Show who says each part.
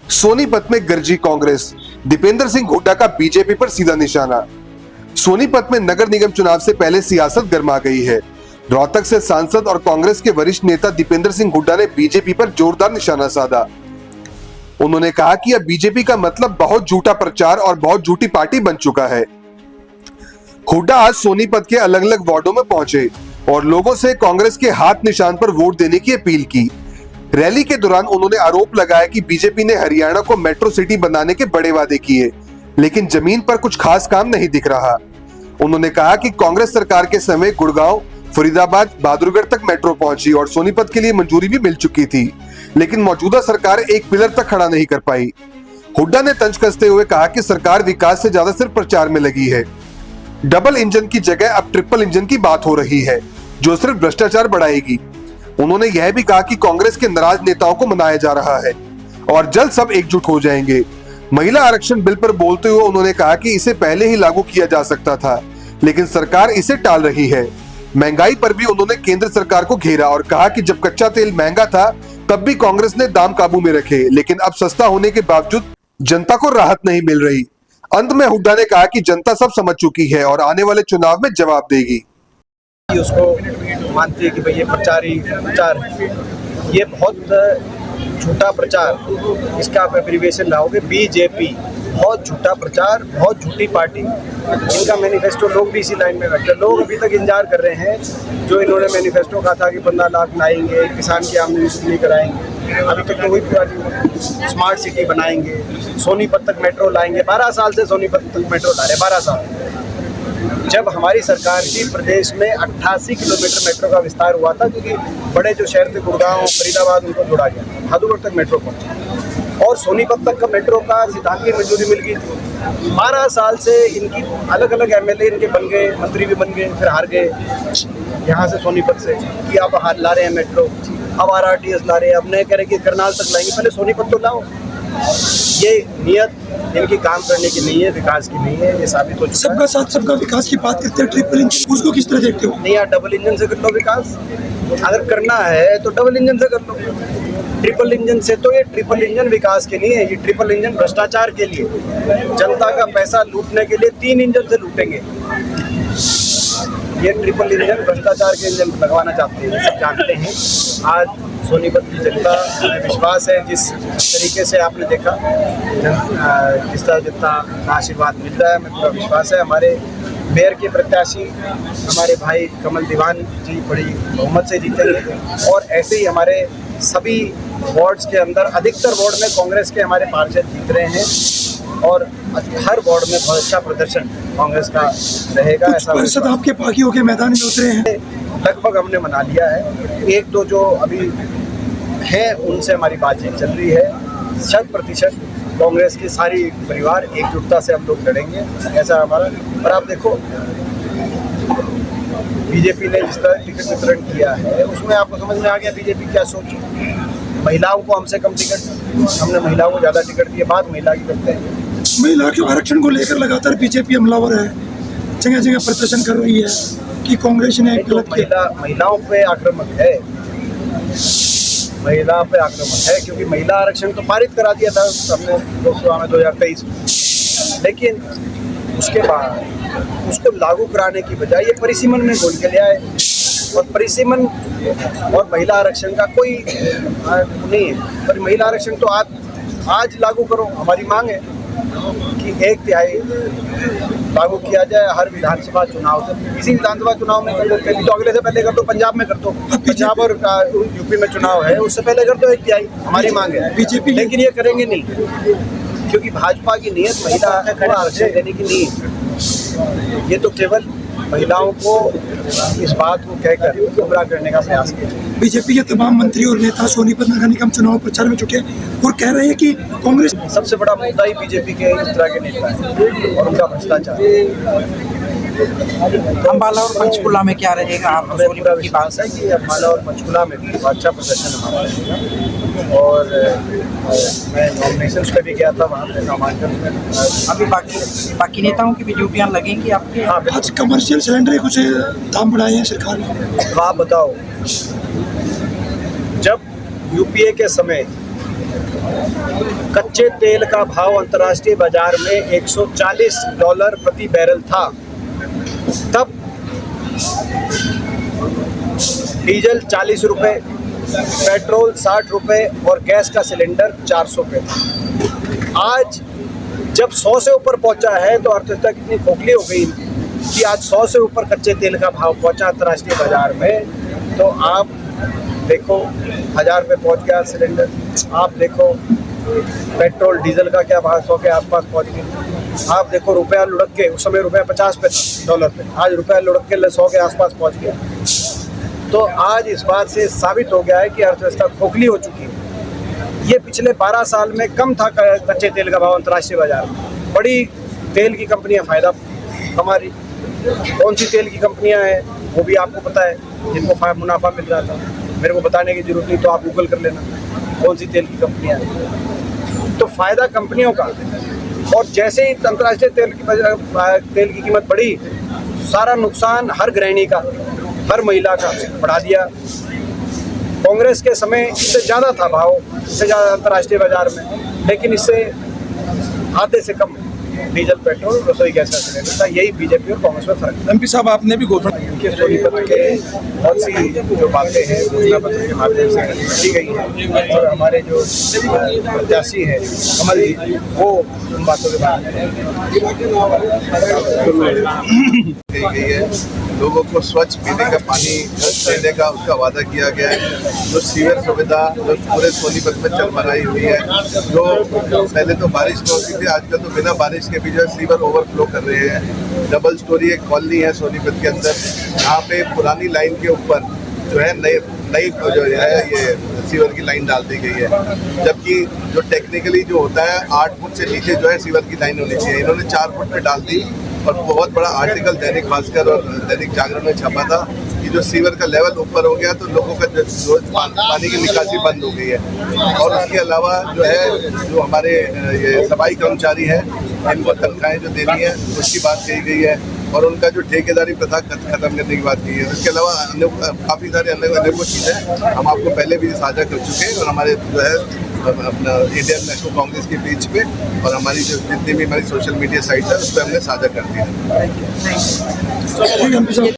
Speaker 1: सोनीपत में गरजी कांग्रेस, दीपेंद्र सिंह हुड्डा का बीजेपी पर सीधा निशाना। सोनीपत में नगर निगम चुनाव से पहले सियासत गर्मा गई है। रोहतक से सांसद और कांग्रेस के वरिष्ठ नेता दीपेंद्र सिंह हुड्डा ने बीजेपी पर जोरदार निशाना साधा। उन्होंने कहा कि अब बीजेपी का मतलब बहुत झूठा प्रचार और बहुत झूठी पार्टी बन चुका है। हुड्डा आज सोनीपत के अलग अलग वार्डों में पहुंचे और लोगों से कांग्रेस के हाथ निशान पर वोट देने की अपील की। रैली के दौरान उन्होंने आरोप लगाया कि बीजेपी ने हरियाणा को मेट्रो सिटी बनाने के बड़े वादे किए, लेकिन जमीन पर कुछ खास काम नहीं दिख रहा। उन्होंने कहा कि कांग्रेस सरकार के समय गुड़गांव, फरीदाबाद, बहादुरगढ़ तक मेट्रो पहुंची और सोनीपत के लिए मंजूरी भी मिल चुकी थी, लेकिन मौजूदा सरकार एक पिलर तक खड़ा नहीं कर पाई। हुड्डा ने तंज कसते हुए कहा कि सरकार विकास से ज्यादा सिर्फ प्रचार में लगी है। डबल इंजन की जगह अब ट्रिपल इंजन की बात हो रही है, जो सिर्फ भ्रष्टाचार बढ़ाएगी। उन्होंने यह भी कहा कि कांग्रेस के नाराज नेताओं को मनाया जा रहा है और जल्द सब एकजुट हो जाएंगे। महिला आरक्षण बिल पर बोलते हुए उन्होंने कहा कि इसे पहले ही लागू किया जा सकता था, लेकिन सरकार इसे टाल रही है। महंगाई पर भी उन्होंने केंद्र सरकार को घेरा और कहा कि जब कच्चा तेल महंगा था तब भी कांग्रेस ने दाम काबू में रखे, लेकिन अब सस्ता होने के बावजूद जनता को राहत नहीं मिल रही। अंत में हुड्डा ने कहा कि जनता सब समझ चुकी है और आने वाले चुनाव में जवाब देगी।
Speaker 2: उसको मानती है कि भाई ये प्रचार है, ये बहुत झूठा प्रचार, इसका आप एब्रीविएशन लाओगे बीजेपी, बहुत झूठा प्रचार, बहुत झूठी पार्टी। इनका मैनिफेस्टो लोग भी इसी लाइन में बैठे, लोग अभी तक इंतजार कर रहे हैं। जो इन्होंने मैनिफेस्टो कहा था कि 15 लाख लाएंगे, किसान की आमदनी दुगनी कराएंगे, अभी तक तो वही पूरा नहीं हुआ। स्मार्ट सिटी बनाएंगे, सोनीपत तक मेट्रो लाएंगे, 12 साल से सोनीपत तक मेट्रो ला रहे, 12 साल। जब हमारी सरकार की प्रदेश में 88 किलोमीटर मेट्रो का विस्तार हुआ था, क्योंकि बड़े जो शहर थे गुड़गांव, फरीदाबाद, उनको जोड़ा गया, बहादुरगढ़ तक मेट्रो पहुंची और सोनीपत तक का मेट्रो का सिद्धांत मंजूरी मिल गई थी। 12 साल से इनकी अलग अलग एमएलए इनके बन गए, मंत्री भी बन गए, फिर हार गए यहाँ से सोनीपत से कि आप हार ला रहे हैं मेट्रो, अब आरआरटीएस ला रहे हैं, अब नए कह रहे कि करनाल तक लाएंगे, पहले सोनीपत तो लाओ। ये नियत इनकी काम करने की नहीं है, विकास की नहीं है, ये साबित हो चुका है।
Speaker 3: सबका साथ सबका विकास की बात करते हैं, ट्रिपल इंजन, उसको किस तरह देखते हो?
Speaker 2: नहीं यार, डबल इंजन से कर लो विकास, अगर करना है तो डबल इंजन से कर लो। ट्रिपल इंजन से तो ये ट्रिपल इंजन विकास के नहीं है, ये ट्रिपल इंजन भ्रष्टाचार के लिए, जनता का पैसा लूटने के लिए 3 इंजन से लूटेंगे। ये ट्रिपल इंजन भ्रष्टाचार के इंजन लगवाना चाहते हैं, सब जानते हैं। आज सोनीपत की जनता, हमें विश्वास है जिस तरीके से आपने देखा, जिस तरह जनता का आशीर्वाद मिल रहा है, हमें पूरा विश्वास है। हमारे मेयर के प्रत्याशी हमारे भाई कमल दीवान जी बड़ी बहुमत से जीतेंगे और ऐसे ही हमारे सभी वार्ड्स के अंदर, अधिकतर वार्ड में कांग्रेस के हमारे पार्षद जीत रहे हैं और हर वार्ड में बहुत अच्छा प्रदर्शन कांग्रेस का रहेगा। ऐसा
Speaker 3: पार्षद आपके बागियों के मैदान में उतरे हैं?
Speaker 2: लगभग हमने मना लिया है, 1-2 जो अभी हैं उनसे हमारी बातचीत चल रही है। 100% कांग्रेस की सारी परिवार एकजुटता से हम लोग लड़ेंगे, ऐसा हमारा। और आप देखो बीजेपी ने जिस तरह टिकट वितरण किया है, उसमें आपको समझ में आ गया बीजेपी क्या सोच। महिलाओं को हमसे कम टिकट, हमने महिलाओं को ज़्यादा टिकट दिए, बात महिला की करते हैं।
Speaker 3: महिला के आरक्षण को लेकर लगातार बीजेपी हमलावर है, जगह जगह प्रदर्शन कर रही है कि कांग्रेस ने
Speaker 2: तो महिलाओं पे आक्रामक है, महिला पे आक्रामक है, क्योंकि महिला आरक्षण तो पारित करा दिया था हमने लोकसभा में 2023 में, लेकिन उसके बाद उसको लागू कराने की बजाय ये परिसीमन में घोल के ले आए और परिसीमन और महिला आरक्षण का कोई नहीं है। पर महिला आरक्षण तो आज लागू करो, हमारी मांग है कि 1/3 लागू किया जाए हर विधानसभा चुनाव से। इसी विधानसभा चुनाव में कर दो, कभी तो अगले से पहले कर दो, पंजाब में कर दो, पंजाब और यूपी में चुनाव है, उससे पहले कर दो 1/3, हमारी मांग है बीजेपी। लेकिन ये करेंगे नहीं, क्योंकि भाजपा की नीयत महिला को आरक्षण देने की नहीं है। ये तो केवल महिलाओं को इस बात को कहकर गुमराह करने का प्रयास किया।
Speaker 3: बीजेपी के तमाम मंत्री और नेता सोनीपत नगर निगम चुनाव प्रचार में जुटे और कह रहे हैं कि कांग्रेस
Speaker 2: सबसे बड़ा मुद्दा ही बीजेपी के इस तरह के नेता है और उनका भ्रष्टाचार।
Speaker 4: अम्बाला और पंचकुला में क्या रहेगा? आप
Speaker 2: पूरा विश्वास है कि अम्बाला और पंचकुला में भी अच्छा प्रदर्शन हमारा रहेगा। और मैं नॉमिनेशन पे भी गया था, वहाँ पे नामांकन में
Speaker 4: अभी बाकी नेताओं की भी ड्यूटियाँ लगेंगी आपकी?
Speaker 2: हाँ,
Speaker 3: आज कमर्शियल सिलेंडर कुछ दाम बढ़ाए हैं सरकार ने।
Speaker 2: आप बताओ, जब यूपीए के समय कच्चे तेल का भाव अंतर्राष्ट्रीय बाजार में $140 प्रति बैरल था, तब डीजल 40 रुपये, पेट्रोल 60 रुपये और गैस का सिलेंडर 400 रुपये था। आज जब 100 से ऊपर पहुंचा है तो अर्थव्यवस्था कितनी खोखली हो गई कि आज 100 से ऊपर कच्चे तेल का भाव पहुंचा अंतर्राष्ट्रीय बाजार में। तो आप देखो 1000 रुपये पहुंच गया सिलेंडर, आप देखो पेट्रोल डीजल का क्या भाव 100 के आसपास पहुंच गया, आप देखो रुपया लुढ़क के, उस समय रुपया 50 पे डॉलर पे, आज रुपया लुढ़क के 100 के आसपास पहुंच गया। तो आज इस बात से साबित हो गया है कि अर्थव्यवस्था खोखली हो चुकी है। ये पिछले 12 साल में कम था कच्चे तेल का भाव अंतर्राष्ट्रीय बाजार में। बड़ी तेल की कंपनियां फ़ायदा कमा रही, कौन सी तेल की कंपनियां हैं वो भी आपको पता है, जिनको मुनाफा मिल रहा था। मेरे को बताने की जरूरत नहीं, तो आप गूगल कर लेना कौन सी तेल की कंपनियां हैं। तो फ़ायदा कंपनियों का, और जैसे ही अंतर्राष्ट्रीय तेल की कीमत बढ़ी, सारा नुकसान हर गृहिणी का, हर महिला का बढ़ा दिया। कांग्रेस के समय इससे ज़्यादा था भाव, इससे ज़्यादा अंतर्राष्ट्रीय बाजार में, लेकिन इससे आधे से कम डीजल, पेट्रोल, रसोई गैस का सिलेंडर था। यही बीजेपी और कांग्रेस में फर्क है।
Speaker 3: एमपी साहब, आपने भी घोषणा
Speaker 2: के सोनीपत के बहुत सी जो बातें हैं घोषणा पत्र के माध्यम से की गई हैं, और हमारे जो प्रत्याशी हैं कमल जी, वो उन बातों के बारे में
Speaker 5: कही गई है। लोगों को स्वच्छ पीने का पानी देने का उसका वादा किया गया है। जो सीवर सुविधा जो पूरे सोनीपत में चल बनाई हुई है, जो पहले तो बारिश में होती थी, आजकल तो बिना बारिश के भी जो है सीवर ओवरफ्लो कर रहे हैं। डबल स्टोरी एक कॉलोनी है सोनीपत के अंदर, जहाँ पे पुरानी लाइन के ऊपर जो है नई जो है ये सीवर की लाइन डाल दी गई है, जबकि जो टेक्निकली जो होता है 8 फुट से नीचे जो है सीवर की लाइन होनी चाहिए, इन्होंने 4 फुट पे डाल दी। और बहुत बड़ा आर्टिकल दैनिक भास्कर और दैनिक जागरण में छपा था कि जो सीवर का लेवल ऊपर हो गया तो लोगों का रोज पानी की निकासी बंद हो गई है। और उसके अलावा जो है जो हमारे ये सफाई कर्मचारी हैं, इनको तनख्वाहें जो देनी है उसकी बात कही गई है, और उनका जो ठेकेदारी प्रथा खत्म करने की बात की है। उसके अलावा काफ़ी सारे अन्य चीज़ें हम आपको पहले भी साझा कर चुके हैं, और हमारे जो है अपना इंडियन नेशनल कांग्रेस के पेज पे और हमारी जो जितनी भी हमारी सोशल मीडिया साइट्स है उस पर हमने साझा कर दिया है।